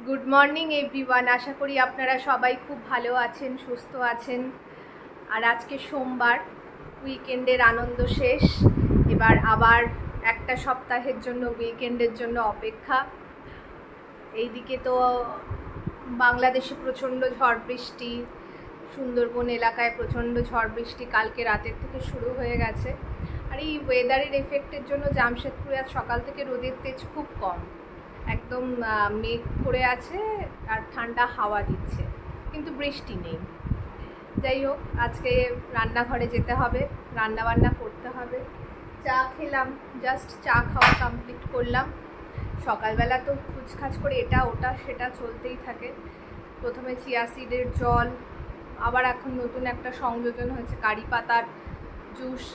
Good morning everyone. আশা করি আপনারা সবাই খুব ভালো আছেন, সুস্থ আছেন। আর আজকে সোমবার, উইকেন্ডের আনন্দ শেষ। এবার আবার একটা সপ্তাহের জন্য উইকেন্ডের জন্য অপেক্ষা। এইদিকে তো বাংলাদেশে প্রচণ্ড ঝড় বৃষ্টি, সুন্দরবন এলাকায় প্রচণ্ড ঝড় বৃষ্টি কালকে রাতের থেকে শুরু হয়ে গেছে। আর এই ওয়েদারের এফেক্টের জন্য জামশেদপুরে আজ সকাল থেকে রোদের তেজ খুব কম, একদম মেঘ করে আছে আর ঠান্ডা হাওয়া দিচ্ছে, কিন্তু বৃষ্টি নেই। যাই হোক, আজকে রান্নাঘরে যেতে হবে, রান্না বান্না করতে হবে। চা খেলাম, জাস্ট চা খাওয়া কমপ্লিট করলাম। সকালবেলা তো খুচখাচ করে এটা ওটা সেটা চলতেই থাকে। প্রথমে চিয়া সিডের জল, আবার এখন নতুন একটা সংযোজন হয়েছে কারি পাতার জুস।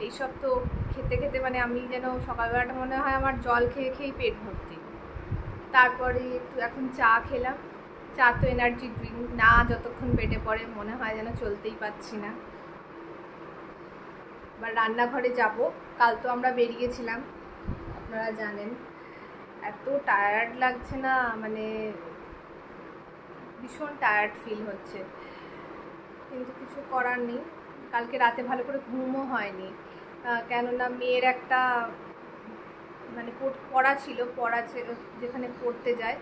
এইসব তো খেতে খেতে মানে আমি যেন সকালবেলাটা মনে হয় আমার জল খেয়ে খেয়েই পেট ভর্তি। তারপরে একটু এখন চা খেলাম। চা তো এনার্জি ড্রিঙ্ক না, যতক্ষণ পেটে পড়ে মনে হয় যেন চলতেই পাচ্ছি না। এবার রান্নাঘরে যাব। কাল তো আমরা বেরিয়েছিলাম, আপনারা জানেন। এত টায়ার্ড লাগছে না, মানে ভীষণ টায়ার্ড ফিল হচ্ছে, কিন্তু কিছু করার নেই। কালকে রাতে ভালো করে ঘুমও হয়নি, কেননা মেয়ের একটা মানে পড়া ছিল, যেখানে পড়তে যায়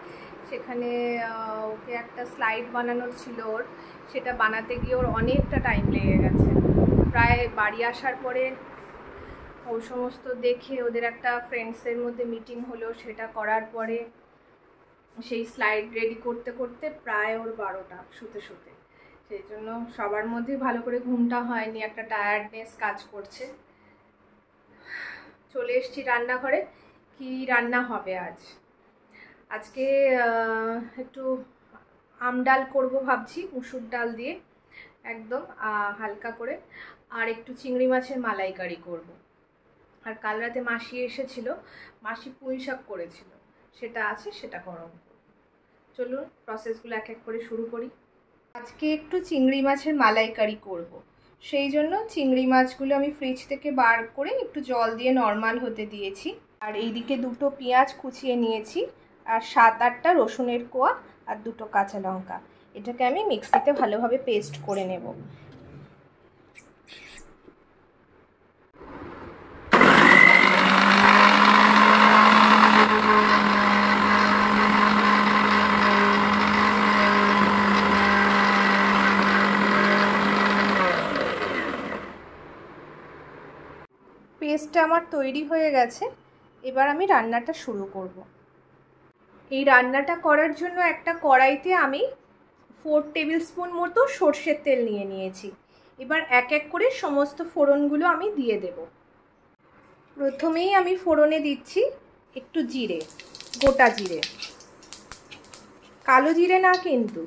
সেখানে ওকে একটা স্লাইড বানানোর ছিল ওর, সেটা বানাতে গিয়ে ওর অনেকটা টাইম লেগে গেছে। প্রায় বাড়ি আসার পরে ওই সমস্ত দেখে ওদের একটা ফ্রেন্ডসের মধ্যে মিটিং হলো, সেটা করার পরে সেই স্লাইড রেডি করতে করতে প্রায় ওর 12টা শুতে শুতে। সেই জন্য সবার মধ্যেই ভালো করে ঘুমটা হয়নি, একটা টায়ার্ডনেস কাজ করছে। চলে এসেছি রান্নাঘরে। কি রান্না হবে আজকে একটু আমডাল করব ভাবছি, মুসুর ডাল দিয়ে একদম হালকা করে, আর একটু চিংড়ি মাছের মালাইকারি করব। আর কাল রাতে মাসি এসেছিল, মাসি পুঁই শাক করেছিল, সেটা আছে, সেটা গরম করব। চলুন প্রসেসগুলো এক এক করে শুরু করি। আজকে একটু চিংড়ি মাছের মালাইকারি করব। সেই জন্য চিংড়ি মাছগুলো আমি ফ্রিজ থেকে বার করে একটু জল দিয়ে নর্মাল হতে দিয়েছি। আর এইদিকে 2টো পেঁয়াজ কুচিয়ে নিয়েছি, আর 7-8টা রসুনের কোয়া, আর 2টো কাঁচা লঙ্কা। এটাকে আমি মিক্সিতে ভালোভাবে পেস্ট করে নেব। পেস্টটা আমার তৈরি হয়ে গেছে, এবার আমি রান্নাটা শুরু করব। এই রান্নাটা করার জন্য একটা কড়াইতে আমি 4 টেবিল স্পুন মতো সর্ষের তেল নিয়ে নিয়েছি। এবার এক এক করে সমস্ত ফোড়নগুলো আমি দিয়ে দেব। প্রথমেই আমি ফোড়নে দিচ্ছি একটু জিরে, গোটা জিরে, কালো জিরে না কিন্তু,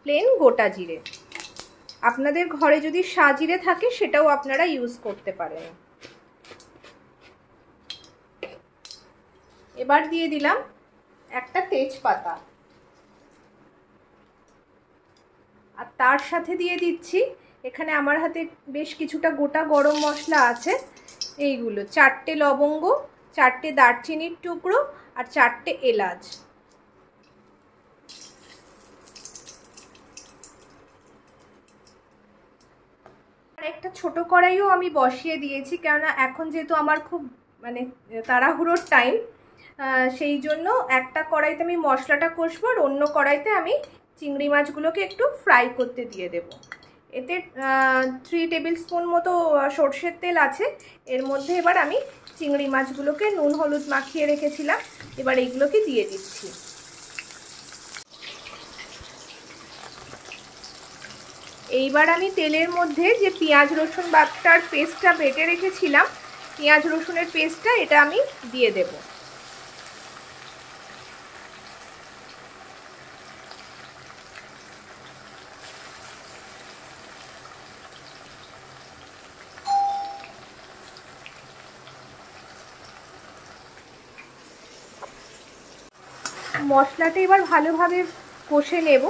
প্লেন গোটা জিরে। আপনাদের ঘরে যদি সাজিরে থাকে সেটাও আপনারা ইউজ করতে পারেন। এবার দিয়ে দিলাম একটা তেজপাতা, আর তার সাথে দিয়ে দিচ্ছি, এখানে আমার হাতে বেশ কিছুটা গোটা গরম মশলা আছে, এইগুলো 4টে লবঙ্গ, 4টে দারচিনির টুকরো, আর 4টে এলাচ। আর একটা ছোট কড়াইও আমি বসিয়ে দিয়েছি, কেননা এখন যেহেতু আমার খুব মানে তাড়াহুড়োর টাইম, সেই জন্য একটা কড়াইতে আমি মশলাটা কষবো, আর অন্য কড়াইতে আমি চিংড়ি মাছগুলোকে একটু ফ্রাই করতে দিয়ে দেব। এতে 3 টেবিল স্পুন মতো সর্ষের তেল আছে। এর মধ্যে এবার আমি চিংড়ি মাছগুলোকে নুন হলুদ মাখিয়ে রেখেছিলাম, এবার এইগুলোকে দিয়ে দিচ্ছি। এইবার আমি তেলের মধ্যে যে পেঁয়াজ রসুন বাটার পেস্টটা বেটে রেখেছিলাম, পেঁয়াজ রসুনের পেস্টটা এটা আমি দিয়ে দেব। মশলাটা এবার ভালোভাবে কষে নেব।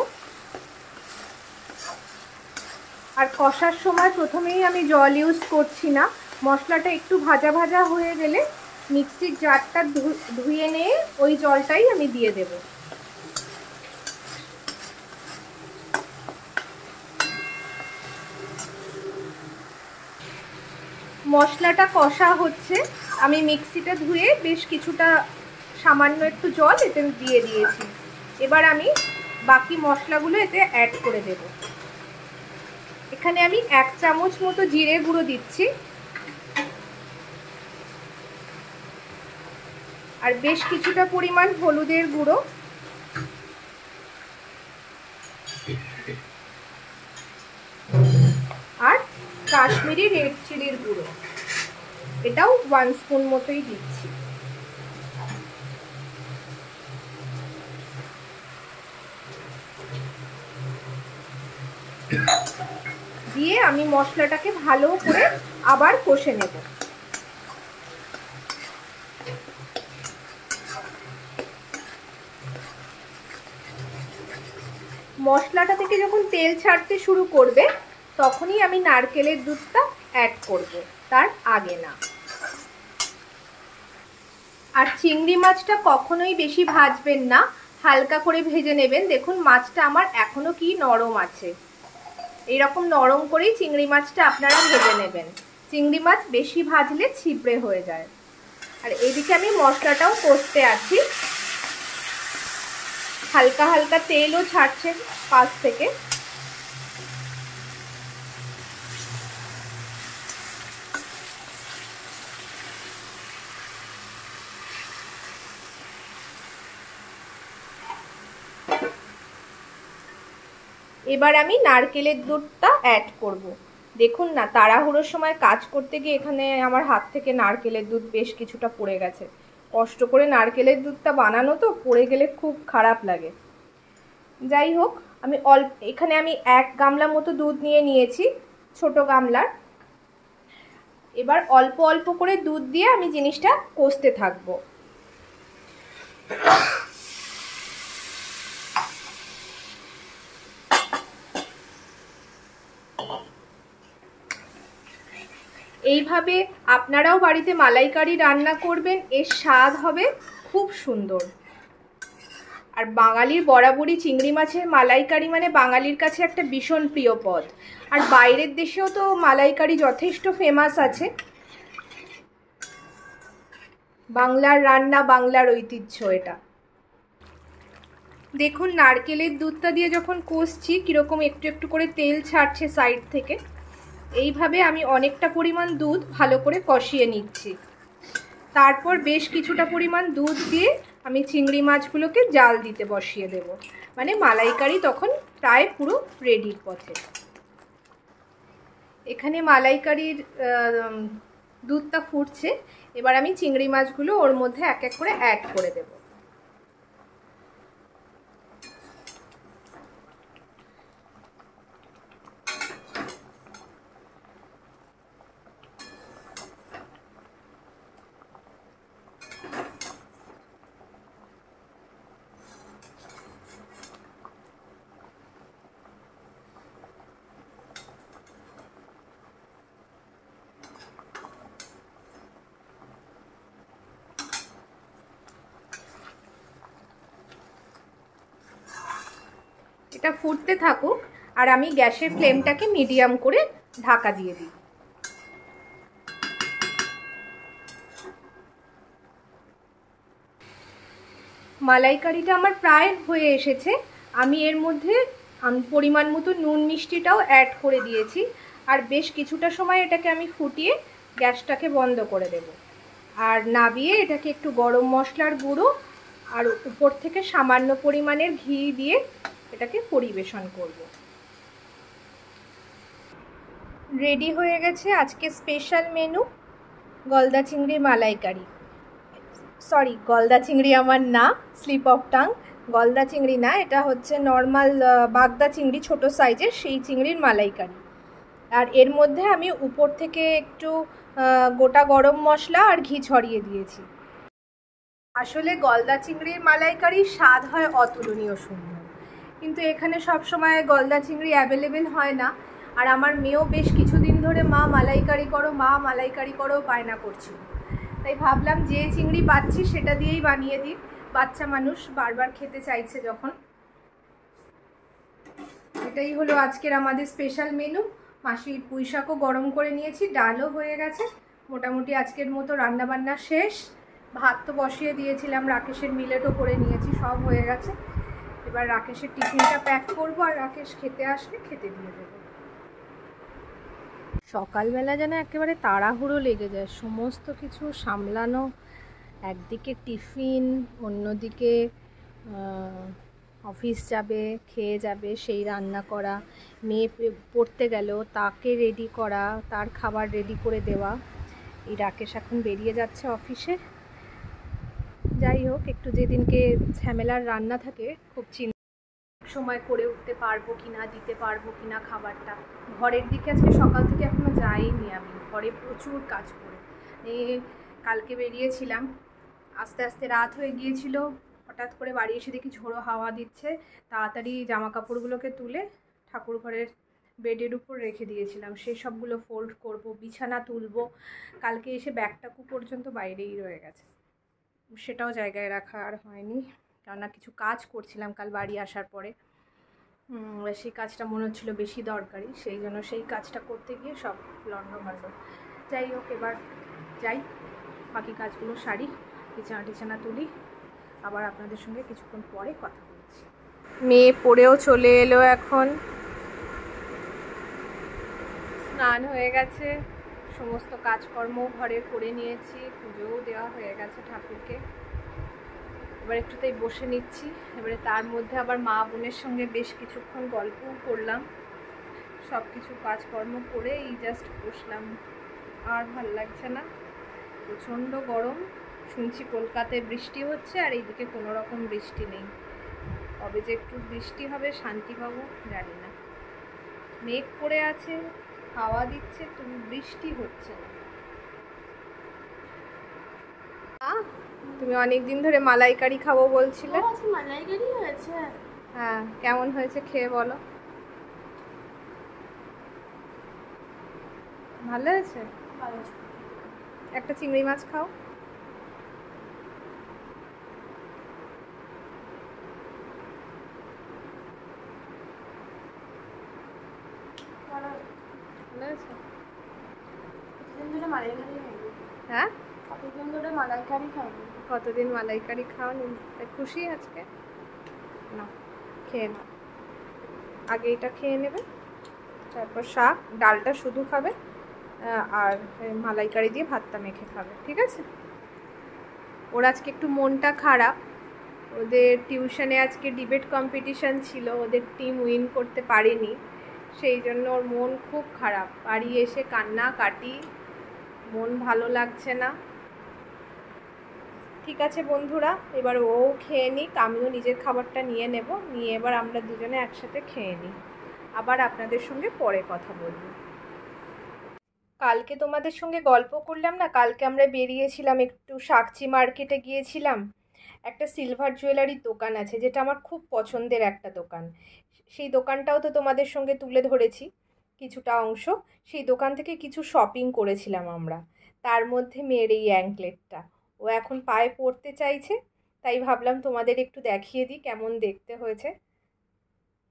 আর কষার সময় প্রথমেই আমি জল ইউজ করছি না, মশলাটা একটু ভাজা ভাজা হয়ে গেলে মিক্সির জারটা ধুয়ে নিয়ে ওই জলটাই আমি দিয়ে দেব। মশলাটা কষা হচ্ছে, আমি মিক্সিটা ধুয়ে বেশ কিছুটা সামান্য একটু জল এতে দিয়ে দিয়েছি। এবার আমি বাকি মশলাগুলো এতে অ্যাড করে দেব। এখানে আমি 1 চামচ মতো জিরে গুঁড়ো দিচ্ছি, আর বেশ কিছুটা পরিমাণ হলুদের গুঁড়ো, আর কাশ্মীরি রেড চিলির গুঁড়ো, এটাও 1 স্পুন মতোই দিচ্ছি। দিয়ে আমি মশলাটাকে ভালো করে আবার কষে নেব। মশলাটা থেকে যখন তেল ছাড়তে শুরু করবে তখনই আমি নারকেলের দুধটা অ্যাড করব, তার আগে না। আর চিংড়ি মাছটা কখনোই বেশি ভাজবেন না, হালকা করে ভেজে নেবেন। দেখুন মাছটা আমার এখনো কি নরম আছে, এইরকম নরম করেই চিংড়ি মাছটা আপনারা ভেজে নেবেন। চিংড়ি মাছ বেশি ভাজলে ছিপড়ে হয়ে যায়। আর এদিকে আমি মশলাটাও কষতে আছি, হালকা হালকা তেলও ছাড়ছে পাশ থেকে। এবার আমি নারকেলের দুধটা অ্যাড করব। দেখুন না, তাড়াহুড়োর সময় কাজ করতে গিয়ে এখানে আমার হাত থেকে নারকেলের দুধ বেশ কিছুটা পড়ে গেছে। কষ্ট করে নারকেলের দুধটা বানানো তো, পড়ে গেলে খুব খারাপ লাগে। যাই হোক, এখানে আমি 1 গামলা মতো দুধ নিয়েছি, ছোট গামলার। এবার অল্প অল্প করে দুধ দিয়ে আমি জিনিসটা কষতে থাকবো। এইভাবে আপনারাও বাড়িতে মালাইকারি রান্না করবেন, এর স্বাদ হবে খুব সুন্দর। আর বাঙালির বরাবরই চিংড়ি মাছের মালাইকারি মানে বাঙালির কাছে একটা ভীষণ প্রিয় পদ। আর বাইরের দেশেও তো মালাইকারি যথেষ্ট ফেমাস আছে। বাংলার রান্না, বাংলার ঐতিহ্য এটা। দেখুন নারকেলের দুধটা দিয়ে যখন কষছি কিরকম একটু একটু করে তেল ছাড়ছে সাইড থেকে। এইভাবে আমি অনেকটা পরিমাণ দুধ ভালো করে কষিয়ে নিচ্ছি। তারপর বেশ কিছুটা পরিমাণ দুধ দিয়ে আমি চিংড়ি মাছগুলোকে জাল দিতে বসিয়ে দেব। মানে মালাইকারি তখন প্রায় পুরো রেডির পথে। এখানে মালাইকারির দুধটা ফুটছে, এবার আমি চিংড়ি মাছগুলো ওর মধ্যে এক এক করে অ্যাড করে দেব। এটা ফুটতে থাকুক, আর আমি গ্যাসের ফ্লেমটাকে মিডিয়াম করে ঢাকা দিয়ে দিই। মালাইকারিটা আমার প্রায় হয়ে এসেছে। আমি এর মধ্যে পরিমাণ মতো নুন মিষ্টিটাও অ্যাড করে দিয়েছি। আর বেশ কিছুটা সময় এটাকে আমি ফুটিয়ে গ্যাসটাকে বন্ধ করে দেব। আর নাবিয়ে এটাকে একটু গরম মশলার গুঁড়ো আর উপর থেকে সামান্য পরিমাণের ঘি দিয়ে এটাকে পরিবেশন করব। রেডি হয়ে গেছে আজকে স্পেশাল মেনু গলদা চিংড়ির মালাইকারি। সরি, গলদা চিংড়ি আমার না, স্লিপ অফ টাং। গলদা চিংড়ি না, এটা হচ্ছে নর্মাল বাগদা চিংড়ি, ছোট সাইজের, সেই চিংড়ির মালাইকারি। আর এর মধ্যে আমি উপর থেকে একটু গোটা গরম মশলা আর ঘি ছড়িয়ে দিয়েছি। আসলে গলদা চিংড়ির মালাইকারির স্বাদ হয় অতুলনীয় সুন্দর, কিন্তু এখানে সব সময় গলদা চিংড়ি অ্যাভেলেবেল হয় না। আর আমার মেয়েও বেশ কিছুদিন ধরে মা মালাইকারি করো, মা মালাইকারি করো বায়না করছিল। তাই ভাবলাম যে চিংড়ি পাচ্ছি সেটা দিয়েই বানিয়ে দিই, বাচ্চা মানুষ বারবার খেতে চাইছে যখন। এটাই হলো আজকের আমাদের স্পেশাল মেনু মাসি পুঁই শাকও গরম করে নিয়েছি, ডালও হয়ে গেছে। মোটামুটি আজকের মতো রান্নাবান্না শেষ। ভাত তো বসিয়ে দিয়েছিলাম, রাকেশের মিলেটও করে নিয়েছি, সব হয়ে গেছে। এবার রাকেশের টিফিনটা প্যাক করবো, আর রাকেশ খেতে আসলে খেতে দিয়ে দেবো। সকালবেলা যেন একেবারে তাড়াহুড়ো লেগে যায়, সমস্ত কিছু সামলানো, একদিকে টিফিন, অন্যদিকে অফিস যাবে, খেয়ে যাবে, সেই রান্না করা, মেয়ে পড়তে গেল তাকে রেডি করা, তার খাবার রেডি করে দেওয়া। এই রাকেশ এখন বেরিয়ে যাচ্ছে অফিসে। যাই হোক, একটু যেদিনকে ঝামেলার রান্না থাকে খুব সময় করে উঠতে পারবো কি না, দিতে পারবো কি না খাবারটা। ঘরের দিকে আজকে সকাল থেকে এখনও যাইনি, আমি ঘরে প্রচুর কাজ করে। কালকে বেরিয়েছিলাম, আস্তে আস্তে রাত হয়ে গিয়েছিল। হঠাৎ করে বাড়ি এসে দেখি ঝোড়ো হাওয়া দিচ্ছে, তাড়াতাড়ি জামা কাপড়গুলোকে তুলে ঠাকুর ঘরের বেডের উপর রেখে দিয়েছিলাম। সেই সবগুলো ফোল্ড করব, বিছানা তুলবো। কালকে এসে ব্যাগটাকু পর্যন্ত বাইরেই রয়ে গেছে, সেটাও জায়গায় রাখা আর হয়নি, কেননা কিছু কাজ করছিলাম কাল বাড়ি আসার পরে। সেই কাজটা মনে হচ্ছিলো বেশি দরকারি, সেই জন্য সেই কাজটা করতে গিয়ে সব লন্ডভন্ড। যাই হোক, এবার যাই, বাকি কাজগুলো সারি, বিছানা টিছানা তুলি, আবার আপনাদের সঙ্গে কিছুক্ষণ পরে কথা বলছি। মেয়ে পড়েও চলে এলো, এখন স্নান হয়ে গেছে, সমস্ত কাজকর্ম ঘরে করে নিয়েছি, পুজোও দেওয়া হয়ে গেছে ঠাকুরকে। এবার একটুতেই বসে নিচ্ছি। এবারে তার মধ্যে আবার মা বোনের সঙ্গে বেশ কিছুক্ষণ গল্পও করলাম, সব কিছু কাজকর্ম করে এই জাস্ট বসলাম। আর ভাল লাগছে না, প্রচণ্ড গরম। শুনছি কলকাতায় বৃষ্টি হচ্ছে, আর এইদিকে কোনো রকম বৃষ্টি নেই। কবে যে একটু বৃষ্টি হবে শান্তি পাবো জানি না। মেঘ করে আছে, হাওয়া দিচ্ছে, তবু বৃষ্টি হচ্ছে না। তুমি অনেকদিন ধরে মালাইকারি খাবো বলছিলে। মালাইকারি হয়েছে? হ্যাঁ, কেমন হয়েছে খেয়ে বলো। ভালো হয়েছে? একটা চিংড়ি মাছ খাও। ভালো হয়েছে? হ্যাঁ, কতদিন ধরে মালাইকারি খাইনি। কতদিন মালাইকারি খাওনি? খুশি আজকে? না, খেয়ে নাও। আগে এটা খেয়ে নেবে, তারপর শাক, ডালটা শুধু খাবে, আর মালাইকারি দিয়ে ভাতটা মেখে খাবে, ঠিক আছে? ওর আজকে একটু মনটা খারাপ, ওদের টিউশনে আজকে ডিবেট কম্পিটিশান ছিল, ওদের টিম উইন করতে পারেনি, সেই জন্য ওর মন খুব খারাপ। বাড়ি এসে কান্না কাটি, মন ভালো লাগছে না। ঠিক আছে বন্ধুরা, এবার ও খেয়ে নিক, আমিও নিজের খাবারটা নিয়ে নেব, নিয়ে এবার আমরা দুজনে একসাথে খেয়ে নিই। আবার আপনাদের সঙ্গে পরে কথা বলব। কালকে তোমাদের সঙ্গে গল্প করলাম না, কালকে আমরা বেরিয়েছিলাম, একটু সাকচি মার্কেটে গিয়েছিলাম। একটা সিলভার জুয়েলারির দোকান আছে, যেটা আমার খুব পছন্দের একটা দোকান। সেই দোকানটাও তো তোমাদের সঙ্গে তুলে ধরেছি কিছুটা অংশ। সেই দোকান থেকে কিছু শপিং করেছিলাম আমরা, তার মধ্যে মেয়ের এই অ্যাঙ্কলেটটা। ও এখন পায়ে পরতে চাইছে, তাই ভাবলাম তোমাদের একটু দেখিয়ে দিই কেমন দেখতে হয়েছে।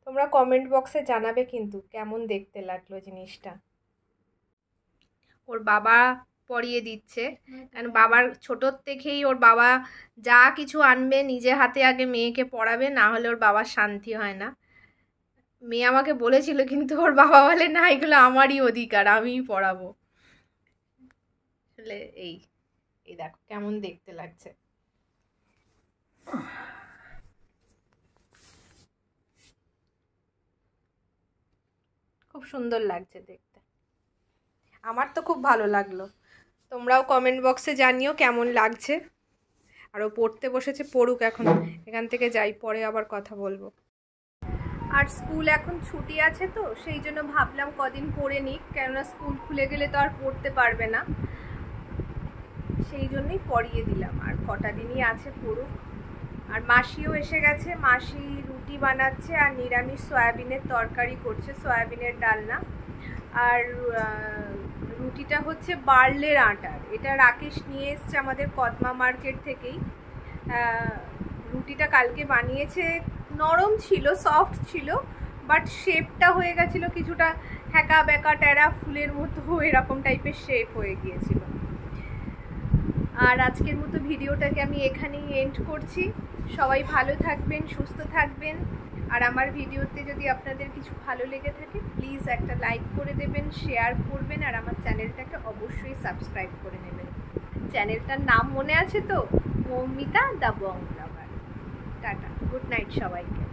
তোমরা কমেন্ট বক্সে জানাবে কিন্তু কেমন দেখতে লাগলো জিনিসটা। ওর বাবা পরিয়ে দিচ্ছে, কারণ বাবার ছোটোর থেকেই ওর বাবা যা কিছু আনবে নিজে হাতে আগে মেয়েকে পড়াবে, না হলে ওর বাবার শান্তি হয় না। মেয়ে আমাকে বলেছিল, কিন্তু ওর বাবা বলে না, এগুলো আমারই অধিকার, আমিই পড়াবো। আসলে এই দেখো কেমন দেখতে লাগছে। খুব সুন্দর লাগছে দেখতে, আমার তো খুব ভালো লাগলো। তোমরাও কমেন্ট বক্সে জানিও কেমন লাগছে। আরও পড়তে বসেছে, পড়ুক এখন, এখান থেকে যাই, পরে আবার কথা বলবো। আর স্কুল এখন ছুটি আছে তো, সেই জন্য ভাবলাম কদিন পড়ে নিক, কেননা স্কুল খুলে গেলে তো আর পড়তে পারবে না, সেই জন্যই পড়িয়ে দিলাম। আর কটা দিনই আছে, পড়ুক। আর মাসিও এসে গেছে, মাসি রুটি বানাচ্ছে আর নিরামিষ সয়াবিনের তরকারি করছে, সয়াবিনের ডালনা। আর রুটিটা হচ্ছে বার্লের আটার, এটা রাকেশ নিয়ে এসছে আমাদের কদমা মার্কেট থেকেই। রুটিটা কালকে বানিয়েছে, নরম ছিল, সফট ছিল, বাট শেপটা হয়ে গেছিলো কিছুটা হ্যাকা ব্যাকা ট্যারা ফুলের মতো এরকম টাইপের শেপ হয়ে গিয়েছিল। আর আজকের মতো ভিডিওটাকে আমি এখানেই এন্ড করছি। সবাই ভালো থাকবেন, সুস্থ থাকবেন। আর আমার ভিডিওতে যদি আপনাদের কিছু ভালো লেগে থাকে প্লিজ একটা লাইক করে দেবেন, শেয়ার করবেন, আর আমার চ্যানেলটাকে অবশ্যই সাবস্ক্রাইব করে নেবেন। চ্যানেলটার নাম মনে আছে তো? Moumita the Bong lover. Tata, good night সবাইকে।